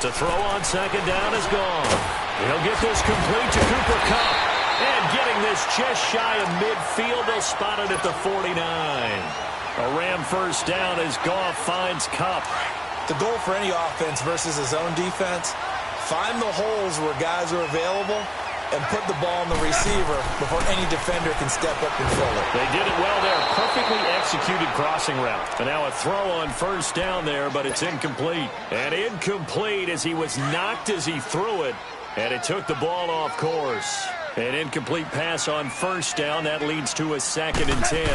To throw on second down is gone. He'll get this complete to Cooper Kupp. And getting this just shy of midfield, they'll spot it at the 49. A Ram first down as Goff finds Kupp. The goal for any offense versus his own defense, find the holes where guys are available and put the ball on the receiver before any defender can step up and fill it. They did it well there. Perfectly executed crossing route. And now a throw on first down there, but it's incomplete. And incomplete as he was knocked as he threw it. And it took the ball off course. An incomplete pass on first down. That leads to a 2nd and 10.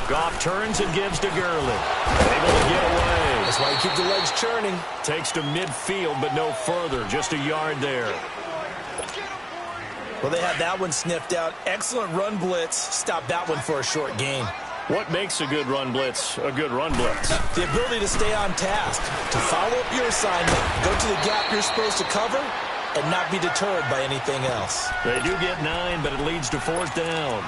Goff turns and gives to Gurley. Able to get away. That's why you keep the legs churning. Takes to midfield, but no further. Just a yard there. Well, they had that one sniffed out. Excellent run blitz. Stop that one for a short gain. What makes a good run blitz a good run blitz? The ability to stay on task, to follow up your assignment, go to the gap you're supposed to cover, and not be deterred by anything else. They do get 9, but it leads to 4th down.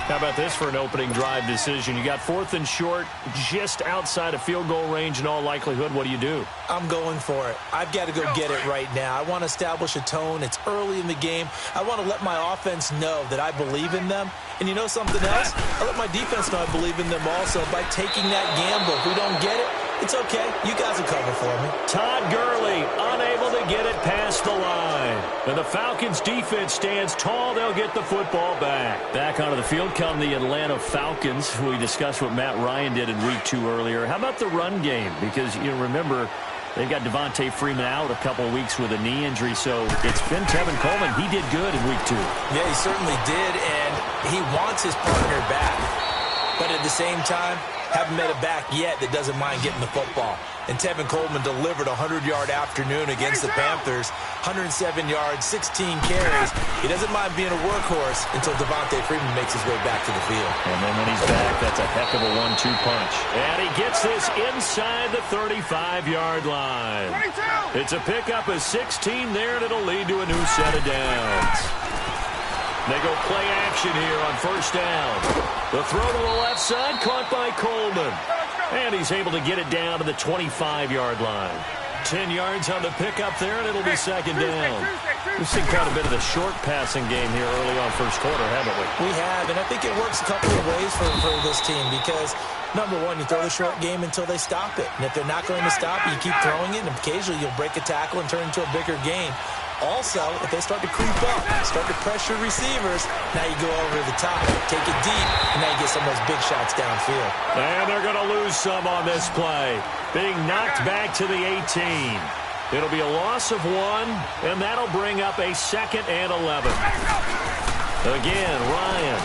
How about this for an opening drive decision? You got 4th and short, just outside of field goal range in all likelihood. What do? I'm going for it. I've got to go get it right now. I want to establish a tone. It's early in the game. I want to let my offense know that I believe in them. And you know something else? I let my defense know I believe in them also by taking that gamble. If we don't get it, it's okay. You guys will cover for me. Todd Gurley unable to get it past the line. And the Falcons defense stands tall. They'll get the football back. Back onto the field come the Atlanta Falcons. We discussed what Matt Ryan did in week 2 earlier. How about the run game? Because you remember they've got Devontae Freeman out a couple of weeks with a knee injury. So it's been Tevin Coleman. He did good in week 2. Yeah, he certainly did. And he wants his partner back. But at the same time, haven't met a back yet that doesn't mind getting the football. And Tevin Coleman delivered a 100-yard afternoon against the Panthers. 107 yards, 16 carries. He doesn't mind being a workhorse until Devontae Freeman makes his way back to the field. And then when he's back, that's a heck of a 1-2 punch. And he gets this inside the 35-yard line. 22. It's a pickup of 16 there, and it'll lead to a new set of downs. They go play action here on first down. The throw to the left side, caught by Coleman. And he's able to get it down to the 25-yard line. 10 yards on the pickup there, and it'll be 2nd down. We've seen quite a bit of the short passing game here early on first quarter, haven't we? We have, and I think it works a couple of ways for this team because, number one, you throw the short game until they stop it. And if they're not going to stop it, you keep throwing it, and occasionally you'll break a tackle and turn it into a bigger gain. Also, if they start to creep up, start to pressure receivers, now you go over the top, take it deep, and now you get some of those big shots downfield. And they're going to lose some on this play. Being knocked back to the 18. It'll be a loss of 1, and that'll bring up a 2nd and 11. Again, Ryan.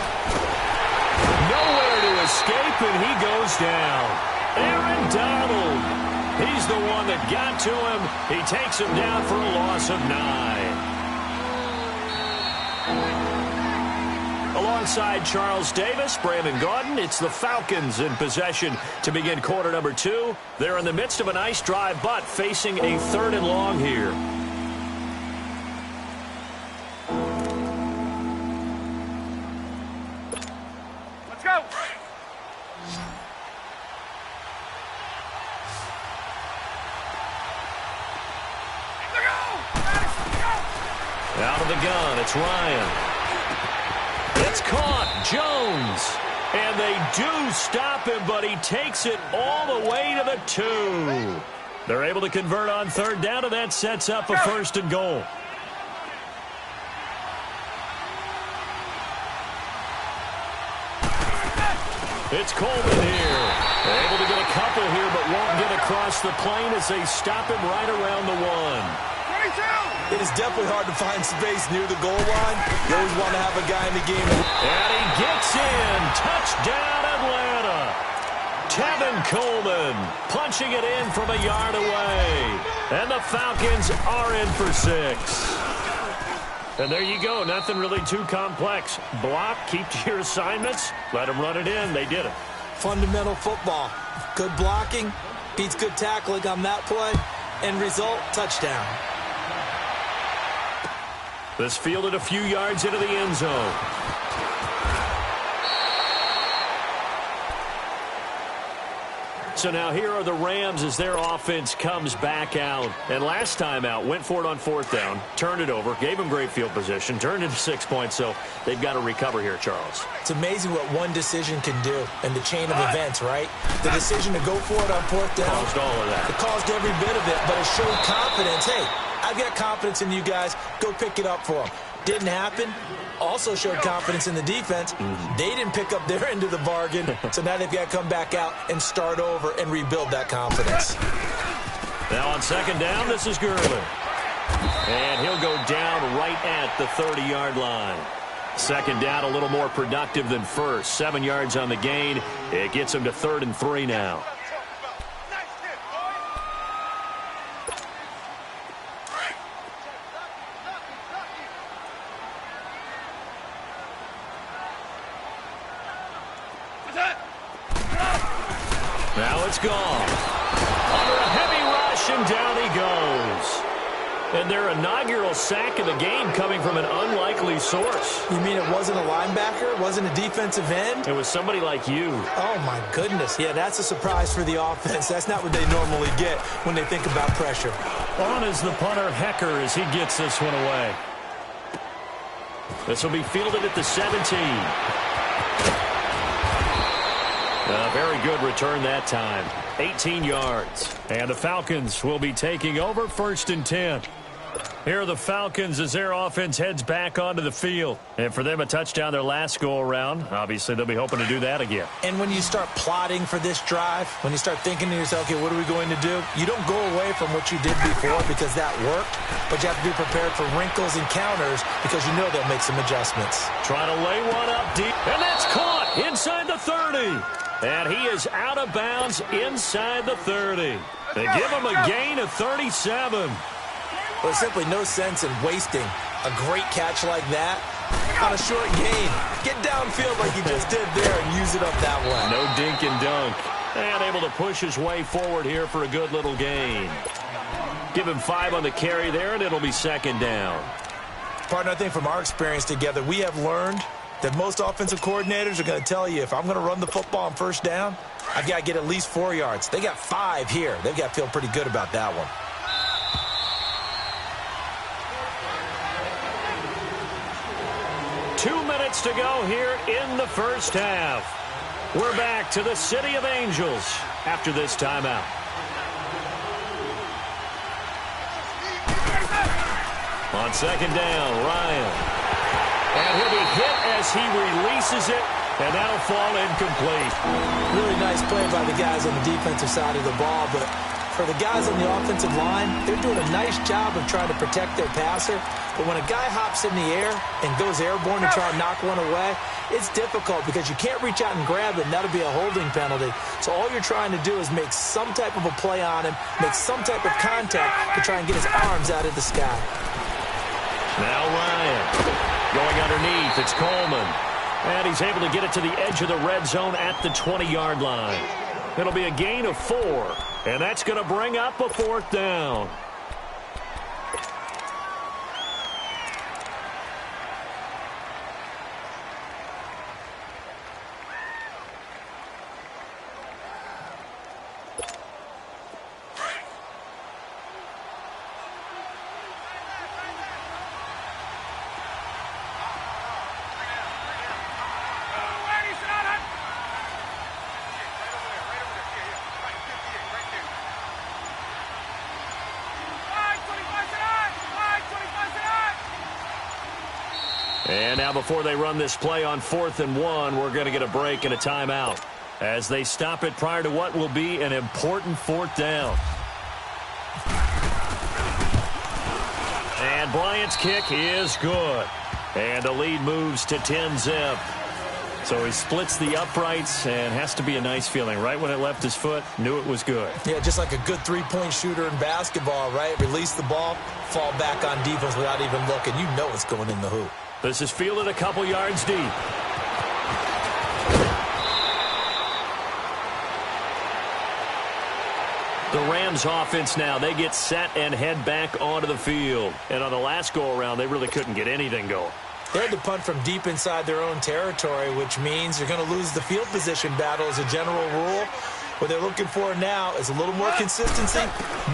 Nowhere to escape, and he goes down. Aaron Donald. He's the one that got to him. He takes him down for a loss of 9. Alongside Charles Davis, Brandon Gaudin, it's the Falcons in possession to begin quarter number 2. They're in the midst of a nice drive, but facing a 3rd and long here. Let's go. Out of the gun, it's Ryan. It's caught, Jones. And they do stop him, but he takes it all the way to the 2. They're able to convert on 3rd down, and that sets up a 1st and goal. It's Coleman here. They're able to get a couple here, but won't get across the plane as they stop him right around the 1. It is definitely hard to find space near the goal line. You always want to have a guy in the game. And he gets in. Touchdown, Atlanta. Tevin Coleman punching it in from a yard away. And the Falcons are in for 6. And there you go. Nothing really too complex. Block, keep to your assignments, let them run it in. They did it. Fundamental football. Good blocking, beats good tackling on that play. End result, touchdown. This fielded a few yards into the end zone. So now here are the Rams as their offense comes back out. And last time out, went for it on 4th down, turned it over, gave them great field position, turned into 6 points, so they've got to recover here, Charles. It's amazing what one decision can do in the chain of events, right? The decision to go for it on 4th down. Caused all of that. It caused every bit of it, but it showed confidence. Hey, I've got confidence in you guys. Go pick it up for them. Didn't happen. Also showed confidence in the defense. They didn't pick up their end of the bargain, so now they've got to come back out and start over and rebuild that confidence. Now on 2nd down, this is Gurley. And he'll go down right at the 30-yard line. 2nd down, a little more productive than first. 7 yards on the gain. It gets him to 3rd and 3 now. Now it's gone. Under a heavy rush, and down he goes. And their inaugural sack of the game coming from an unlikely source. You mean it wasn't a linebacker? It wasn't a defensive end? It was somebody like you. Oh, my goodness. Yeah, that's a surprise for the offense. That's not what they normally get when they think about pressure. On is the punter, Hecker, as he gets this one away. This will be fielded at the 17. A very good return that time. 18 yards. And the Falcons will be taking over 1st and 10. Here are the Falcons as their offense heads back onto the field. And for them, a touchdown their last go-around. Obviously, they'll be hoping to do that again. And when you start plotting for this drive, when you start thinking to yourself, okay, what are we going to do? You don't go away from what you did before because that worked, but you have to be prepared for wrinkles and counters because you know they'll make some adjustments. Trying to lay one up deep, and that's caught inside the 30. And he is out of bounds inside the 30. They give him a gain of 37. There's simply no sense in wasting a great catch like that on a short gain. Get downfield like you just did there and use it up that way. No dink and dunk. And able to push his way forward here for a good little gain. Give him 5 on the carry there, and it'll be 2nd down. Partner, I think from our experience together, we have learned that most offensive coordinators are going to tell you, if I'm going to run the football on 1st down, I've got to get at least 4 yards. They got 5 here. They've got to feel pretty good about that one. Two minutes to go here in the first half. We're back to the City of Angels after this timeout. On 2nd down, Ryan. And he'll be hit as he releases it, and that'll fall incomplete. Really nice play by the guys on the defensive side of the ball, but for the guys on the offensive line, they're doing a nice job of trying to protect their passer. But when a guy hops in the air and goes airborne and try to knock one away, it's difficult because you can't reach out and grab it, and that'll be a holding penalty. So all you're trying to do is make some type of a play on him, make some type of contact to try and get his arms out of the sky. Now Ryan. Going underneath, it's Coleman. And he's able to get it to the edge of the red zone at the 20-yard line. It'll be a gain of 4, and that's going to bring up a 4th down. And now before they run this play on 4th and 1, we're going to get a break and a timeout as they stop it prior to what will be an important 4th down. And Bryant's kick is good. And the lead moves to 10-zip. So he splits the uprights and has to be a nice feeling. Right when it left his foot, knew it was good. Yeah, just like a good three-point shooter in basketball, right? Release the ball, fall back on defense without even looking. You know it's going in the hoop. This is fielded a couple yards deep. The Rams offense now, they get set and head back onto the field. And on the last go-around, they really couldn't get anything going. They had to punt from deep inside their own territory, which means you're going to lose the field position battle as a general rule. What they're looking for now is a little more consistency,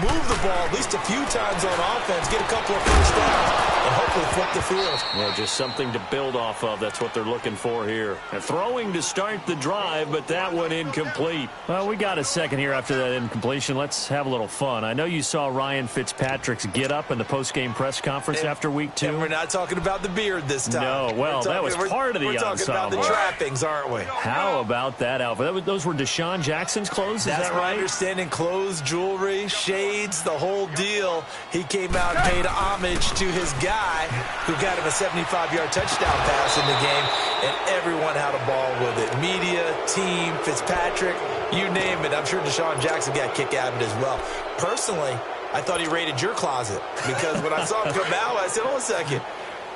move the ball at least a few times on offense, get a couple of first downs, and hopefully flip the field. Yeah, just something to build off of. That's what they're looking for here. And throwing to start the drive, but that one incomplete. Well, we got a second here after that incompletion. Let's have a little fun. I know you saw Ryan Fitzpatrick's get up in the post-game press conference after week 2. And we're not talking about the beard this time. No, well, that was part of the ensemble. We're talking about the trappings, aren't we? How about that outfit? Those were Deshaun Jackson's clothes, is that right? That's my understanding. Clothes, jewelry, shades, the whole deal. He came out and paid homage to his guy who got him a 75-yard touchdown pass in the game, and everyone had a ball with it. Media, team, Fitzpatrick, you name it. I'm sure Deshaun Jackson got a kick out of it as well. Personally, I thought he raided your closet because when I saw him come out, I said, hold on a second.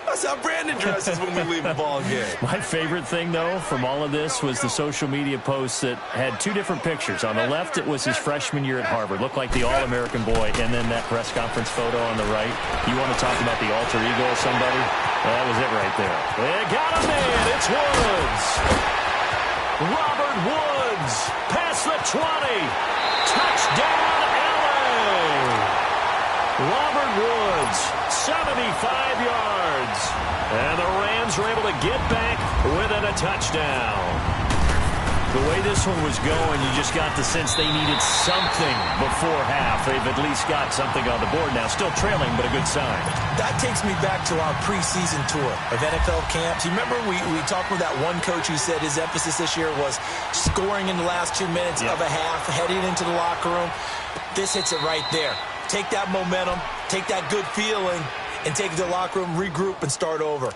That's how Brandon dresses when we leave the ball game. My favorite thing, though, from all of this was the social media posts that had 2 different pictures. On the left, it was his freshman year at Harvard. Looked like the All-American boy. And then that press conference photo on the right. You want to talk about the alter ego of somebody? Well, that was it right there. They got a man. It's Woods. Robert Woods. Past the 20. Touchdown, LA. Robert Woods, 75 yards. And the Rams were able to get back within a touchdown. The way this one was going, you just got the sense they needed something before half. They've at least got something on the board now. Still trailing, but a good sign. That takes me back to our preseason tour of NFL camps. You remember we talked with that one coach who said his emphasis this year was scoring in the last 2 minutes of a half, heading into the locker room. This hits it right there. Take that momentum, take that good feeling, and take it to the locker room, regroup, and start over.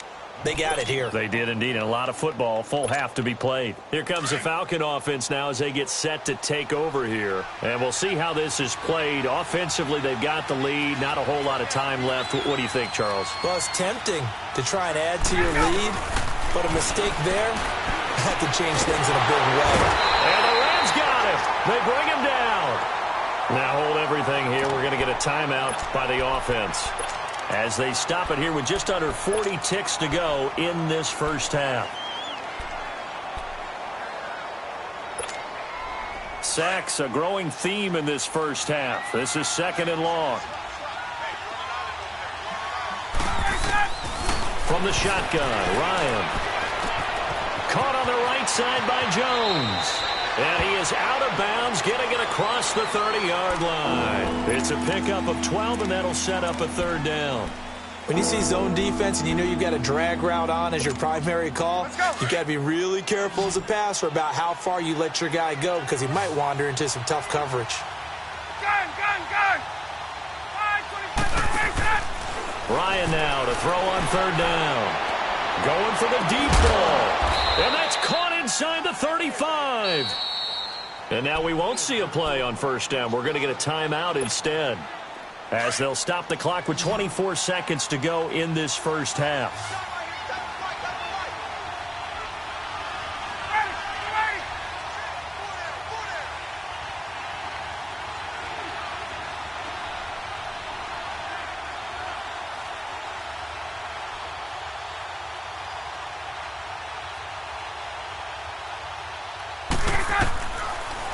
They got it here. They did indeed, and a lot of football, full half to be played. Here comes the Falcon offense now as they get set to take over here. And we'll see how this is played. Offensively, they've got the lead, not a whole lot of time left. What do you think, Charles? Well, it's tempting to try and add to your lead, but a mistake there had to change things in a big way. And the Rams got it. They bring him down. Now hold everything here. We're going to get a timeout by the offense as they stop it here with just under 40 ticks to go in this first half. Sacks, a growing theme in this first half. This is 2nd and long. From the shotgun, Ryan. Caught on the right side by Jones. And he is out of bounds, getting it across the 30-yard line. It's a pickup of 12, and that'll set up a 3rd down. When you see zone defense and you know you've got a drag route on as your primary call, you've got to be really careful as a passer about how far you let your guy go because he might wander into some tough coverage. Gun! Ryan now to throw on 3rd down. Going for the deep ball. And that's caught inside the 35. And now we won't see a play on 1st down. We're going to get a timeout instead, as they'll stop the clock with 24 seconds to go in this first half.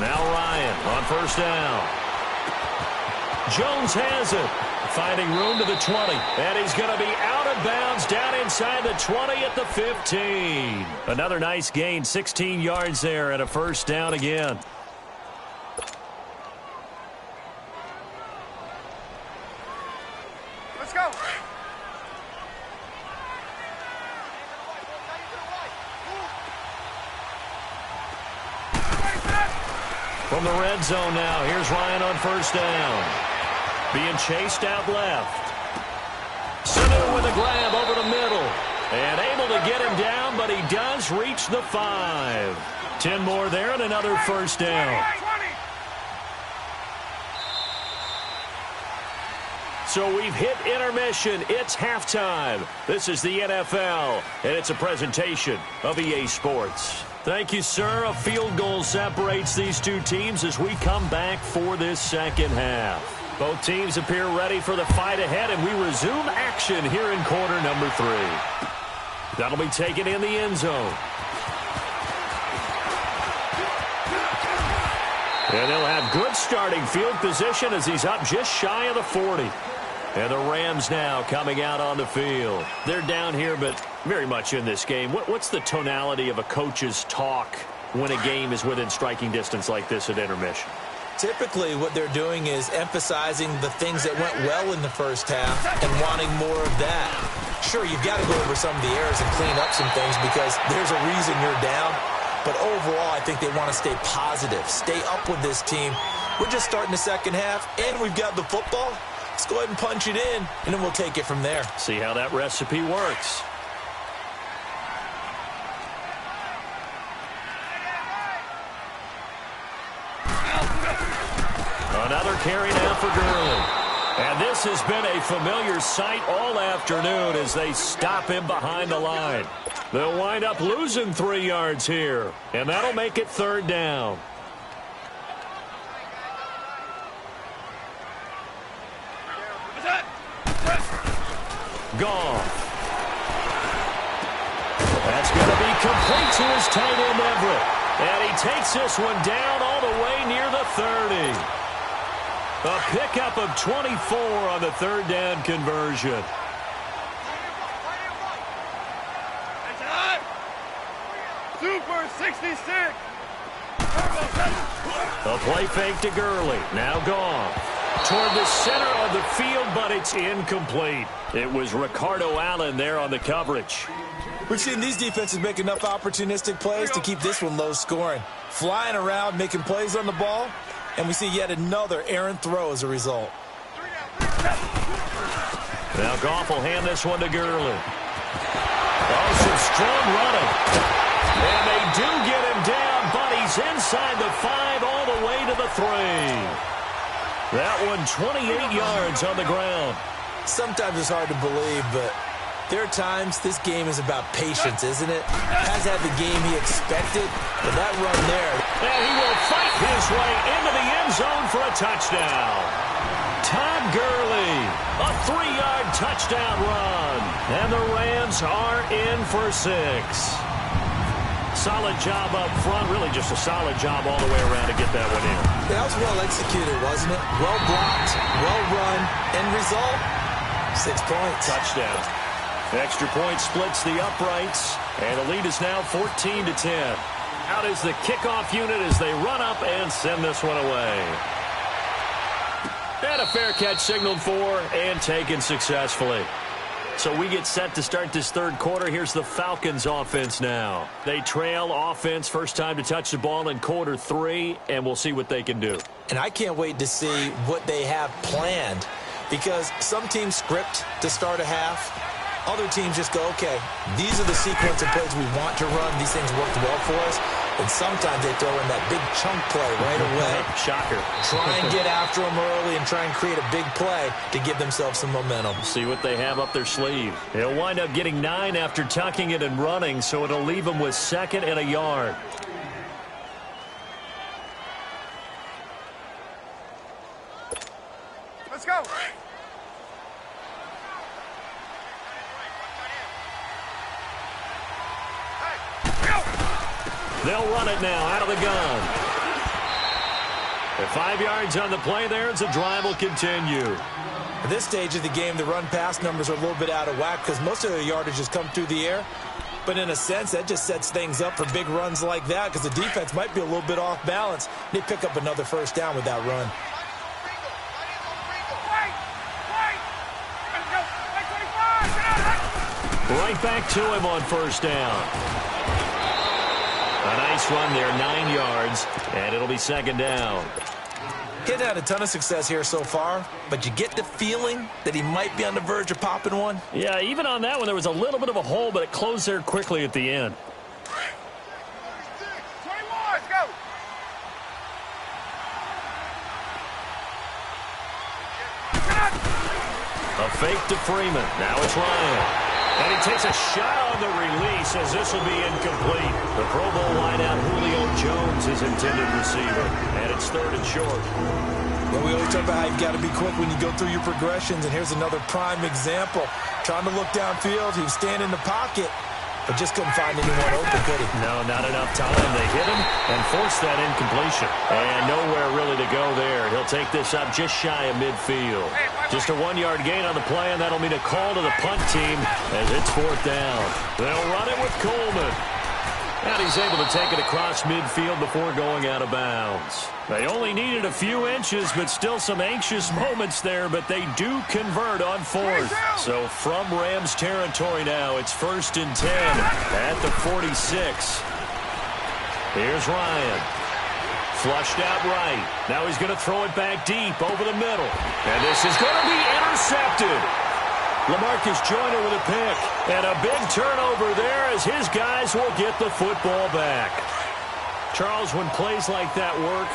Now Ryan on 1st down. Jones has it. Finding room to the 20. And he's going to be out of bounds down inside the 20 at the 15. Another nice gain, 16 yards there and a 1st down again. Let's go. From the red zone now, here's Ryan on 1st down. Being chased out left. Sanu with a grab over the middle. And able to get him down, but he does reach the 5. 10 more there and another 1st down. So we've hit intermission. It's halftime. This is the NFL, and it's a presentation of EA Sports. Thank you, sir. A field goal separates these two teams as we come back for this second half. Both teams appear ready for the fight ahead, and we resume action here in quarter number 3. That'll be taken in the end zone. And they'll have good starting field position as he's up just shy of the 40. And the Rams now coming out on the field. They're down here, but very much in this game. What's the tonality of a coach's talk when a game is within striking distance like this at intermission? Typically, what they're doing is emphasizing the things that went well in the first half and wanting more of that. Sure, you've got to go over some of the errors and clean up some things because there's a reason you're down. But overall, I think they want to stay positive, stay up with this team. We're just starting the second half, and we've got the football. Let's go ahead and punch it in, and then we'll take it from there. See how that recipe works. Another carry now for Gurley. And this has been a familiar sight all afternoon as they stop him behind the line. They'll wind up losing 3 yards here, and that'll make it third down. Gone. That's going to be complete to his tight end, Everett. And he takes this one down all the way near the 30. A pickup of 24 on the third down conversion. Super 66. A play fake to Gurley. Now gone. Toward the center of the field, but it's incomplete. It was Ricardo Allen there on the coverage. We've seen these defenses make enough opportunistic plays to keep this one low scoring. Flying around, making plays on the ball, and we see yet another errant throw as a result. Now Goff will hand this one to Gurley. Oh, some strong running. And they do get him down, but he's inside the 5 all the way to the 3. That one 28 yards on the ground. Sometimes it's hard to believe, but there are times this game is about patience, isn't it? Has had the game he expected, but that run there. And he will fight his way into the end zone for a touchdown. Todd Gurley, a 3-yard touchdown run. And the Rams are in for 6. Solid job up front, really just a solid job all the way around to get that one in. That was well executed, wasn't it? Well blocked, well run, end result, 6 points. Touchdown. Extra point splits the uprights, and the lead is now 14-10. Out is the kickoff unit as they run up and send this one away. And a fair catch signaled for and taken successfully. So we get set to start this third quarter. Here's the Falcons offense now. They trail offense, first time to touch the ball in quarter 3, and we'll see what they can do. And I can't wait to see what they have planned, because some teams script to start a half. Other teams just go, okay, these are the sequence of plays we want to run. These things worked well for us. And sometimes they throw in that big chunk play right away. Shocker. Try and get after them early and try and create a big play to give themselves some momentum. See what they have up their sleeve. They'll wind up getting 9 after tucking it and running, so it'll leave them with 2nd and a yard. Let's go. They'll run it now out of the gun. At 5 yards on the play there, as the drive will continue. At this stage of the game, the run-pass numbers are a little bit out of whack because most of their yardage has come through the air. But in a sense, that just sets things up for big runs like that because the defense might be a little bit off balance. They pick up another first down with that run. Right back to him on first down. A nice run there, 9 yards, and it'll be 2nd down. He hasn't had a ton of success here so far, but you get the feeling that he might be on the verge of popping one. Yeah, even on that one, there was a little bit of a hole, but it closed there quickly at the end. 21, let's go. A fake to Freeman. Now it's Ryan. And he takes a shot on the release as this will be incomplete. The Pro Bowl wideout Julio Jones is intended receiver. And it's 3rd and short. Well, we always talk about how you've got to be quick when you go through your progressions. And here's another prime example. Trying to look downfield. He was standing in the pocket. but just couldn't find anyone open, could he? No, not enough time. They hit him and forced that incompletion. And nowhere really to go there. He'll take this up just shy of midfield. Just a 1-yard gain on the play, and that'll mean a call to the punt team as it's 4th down. They'll run it with Coleman. And he's able to take it across midfield before going out of bounds. They only needed a few inches, but still some anxious moments there, but they do convert on 4th. So from Rams territory now, it's 1st and 10 at the 46. Here's Ryan. Flushed out right. Now he's going to throw it back deep over the middle. And this is going to be intercepted. LaMarcus Joyner with a pick. And a big turnover there as his guys will get the football back. Charles, when plays like that work,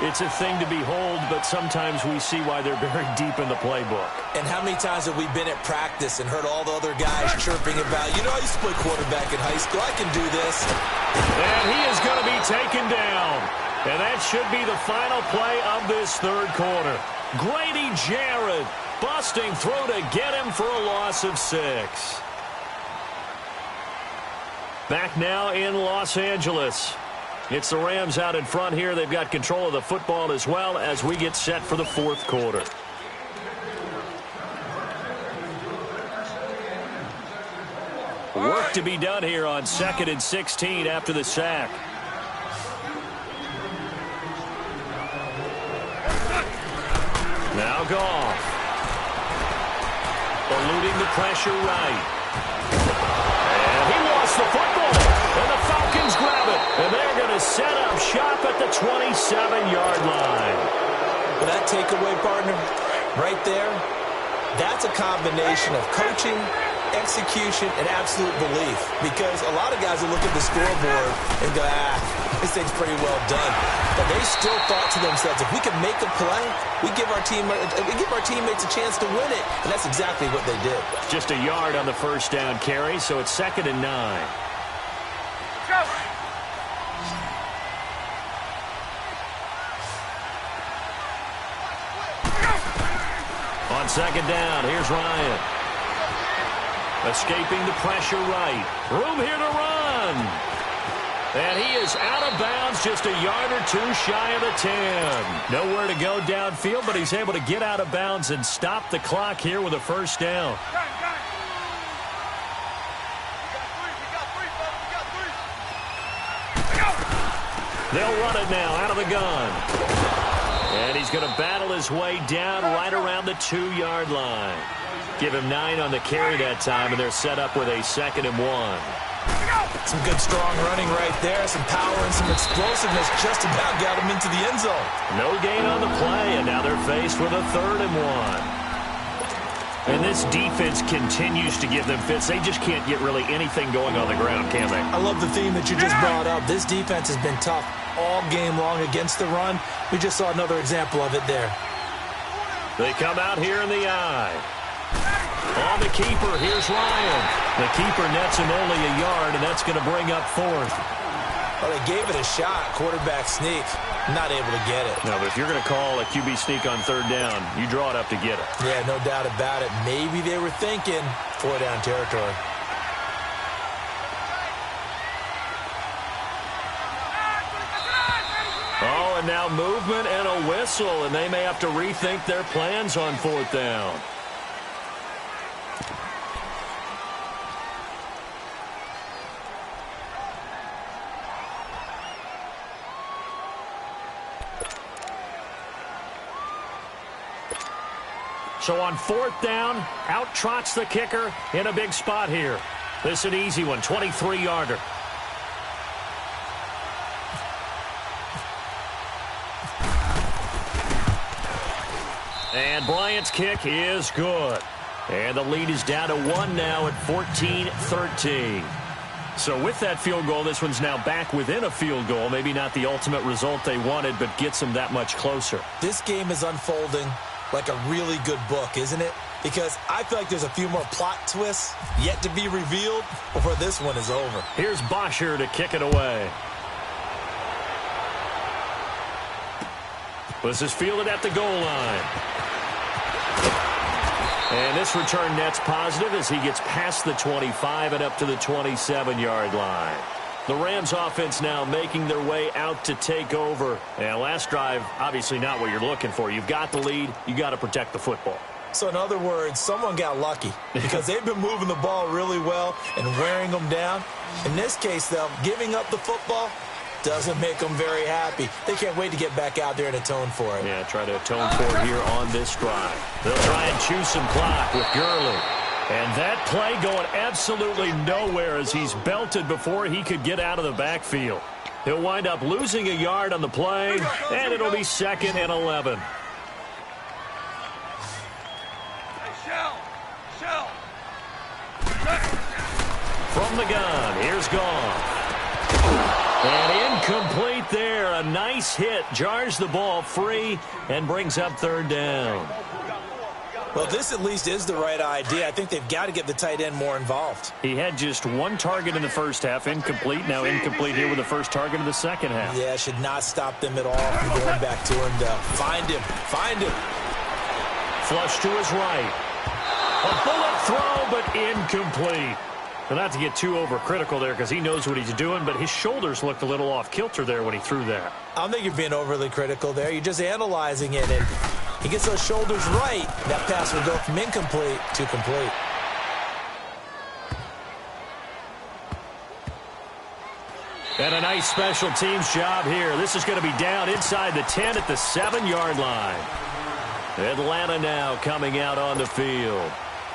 it's a thing to behold, but sometimes we see why they're very deep in the playbook. And how many times have we been at practice and heard all the other guys chirping about, you know, I used to play quarterback in high school. I can do this. And he is going to be taken down. And that should be the final play of this 3rd quarter. Grady Jarrett busting through to get him for a loss of 6. Back now in Los Angeles. It's the Rams out in front here. They've got control of the football as well as we get set for the 4th quarter. Work to be done here on 2nd and 16 after the sack. Now Goff. Eluding the pressure right. And he lost the football. And the Falcons grab it. And they're going to set up shop at the 27-yard line. But that takeaway, partner, right there, that's a combination of coaching, execution, and absolute belief. Because a lot of guys will look at the scoreboard and go, this thing's pretty well done. But they still thought to themselves, if we can make a play, we give our teammates a chance to win it. And that's exactly what they did. Just a yard on the 1st down carry, so it's 2nd and 9. Go! On 2nd down, here's Ryan. Escaping the pressure right. Room here to run. And he is out of bounds, just a yard or two shy of the 10. Nowhere to go downfield, but he's able to get out of bounds and stop the clock here with a 1st down. They'll run it now out of the gun. And he's going to battle his way down right around the 2-yard line. Give him 9 on the carry that time, and they're set up with a 2nd and 1. Some good, strong running right there. Some power and some explosiveness just about got him into the end zone. No gain on the play, and now they're faced with a 3rd and 1. And this defense continues to give them fits. They just can't get really anything going on the ground, can they? I love the theme that you just brought up. This defense has been tough all game long against the run. We just saw another example of it there. They come out here in the eye. On the keeper, here's Ryan. The keeper nets him only a yard, and that's going to bring up 4th. Well, they gave it a shot, quarterback sneak. Not able to get it. No, but if you're going to call a QB sneak on 3rd down, you draw it up to get it. Yeah, no doubt about it. Maybe they were thinking 4-down territory. Oh, and now movement and a whistle, and they may have to rethink their plans on 4th down. So on 4th down, out trots the kicker in a big spot here. This is an easy one, 23-yarder. And Bryant's kick is good. And the lead is down to 1 now at 14-13. So with that field goal, this one's now back within a field goal. Maybe not the ultimate result they wanted, but gets them that much closer. This game is unfolding like a really good book, isn't it? Because I feel like there's a few more plot twists yet to be revealed before this one is over. Here's Bosher to kick it away. This is fielded at the goal line. And this return net's positive as he gets past the 25 and up to the 27-yard line. The Rams offense now making their way out to take over. And last drive, obviously not what you're looking for. You've got the lead. You got to protect the football. So in other words, someone got lucky because they've been moving the ball really well and wearing them down. In this case, though, giving up the football doesn't make them very happy. They can't wait to get back out there and atone for it. Yeah, try to atone for it here on this drive. They'll try and chew some clock with Gurley. And that play going absolutely nowhere as he's belted before he could get out of the backfield. He'll wind up losing a yard on the play, and it'll be 2nd and 11. From the gun, here's Goff. And incomplete there. A nice hit. Jars the ball free and brings up 3rd down. Well, this at least is the right idea. I think they've got to get the tight end more involved. He had just 1 target in the first half, incomplete. Now incomplete here with the first target of the second half. Yeah, should not stop them at all from going back to him to find him. Find him. Flush to his right. A bullet throw, but incomplete. Well, not to get too overcritical there because he knows what he's doing, but his shoulders looked a little off kilter there when he threw that. I don't think you're being overly critical there. You're just analyzing it, and he gets those shoulders right. That pass will go from incomplete to complete. And a nice special teams job here. This is going to be down inside the 10 at the 7-yard line. Atlanta now coming out on the field.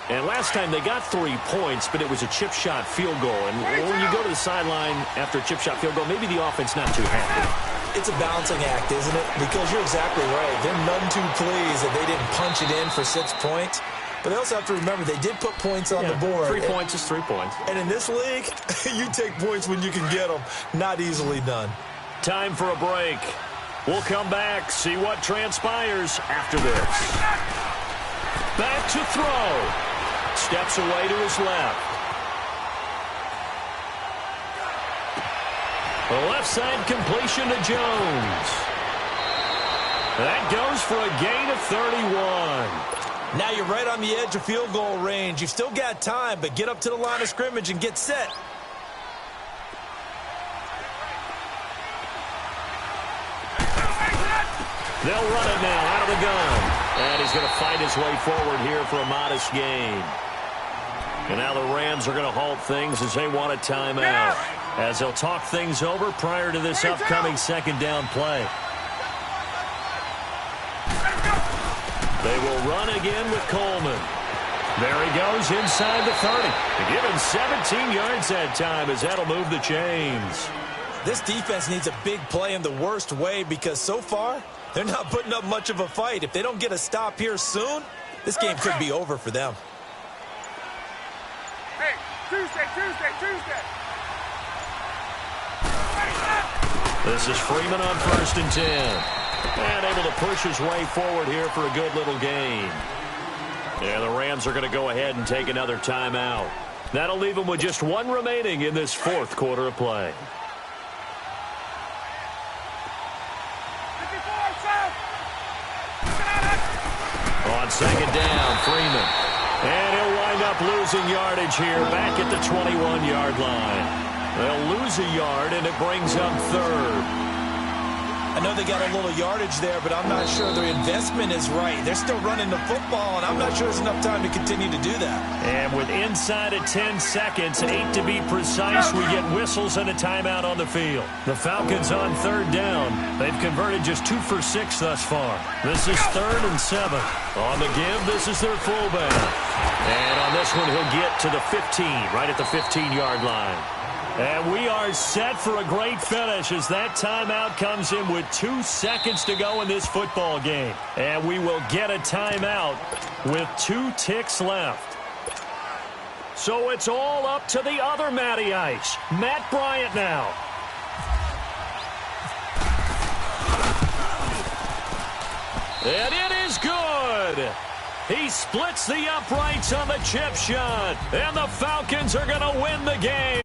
And last time they got 3 points, but it was a chip shot field goal. And when you go to the sideline after a chip shot field goal, maybe the offense not too happy. It's a balancing act, isn't it? Because you're exactly right. They're none too pleased that they didn't punch it in for 6 points. But they also have to remember they did put points on the board. 3 points is 3 points. And in this league, you take points when you can get them. Not easily done. Time for a break. We'll come back, see what transpires after this. Back to throw. Steps away to his left. The left side completion to Jones. That goes for a gain of 31. Now you're right on the edge of field goal range. You've still got time, but get up to the line of scrimmage and get set. They'll run it now out of the gun. And he's going to fight his way forward here for a modest gain. And now the Rams are going to halt things as they want a timeout. As they'll talk things over prior to this upcoming 2nd down play. They will run again with Coleman. There he goes inside the 30. They give him 17 yards that time as that'll move the chains. This defense needs a big play in the worst way because so far they're not putting up much of a fight. If they don't get a stop here soon, this game could be over for them. Hey, Tuesday. This is Freeman on 1st and 10. And able to push his way forward here for a good little gain. And the Rams are going to go ahead and take another timeout. That'll leave them with just 1 remaining in this 4th quarter of play. On 2nd down, Freeman. And he'll wind up losing yardage here back at the 21-yard line. They'll lose a yard, and it brings up 3rd. I know they got a little yardage there, but I'm not sure their investment is right. They're still running the football, and I'm not sure there's enough time to continue to do that. And with inside of 10 seconds, 8 to be precise, we get whistles and a timeout on the field. The Falcons on 3rd down. They've converted just 2 for 6 thus far. This is 3rd and 7. On the give, this is their fullback. And on this one, he'll get to the 15, right at the 15-yard line. And we are set for a great finish as that timeout comes in with 2 seconds to go in this football game. And we will get a timeout with 2 ticks left. So it's all up to the other Matty Ice, Matt Bryant now. And it is good. He splits the uprights on the chip shot. And the Falcons are going to win the game.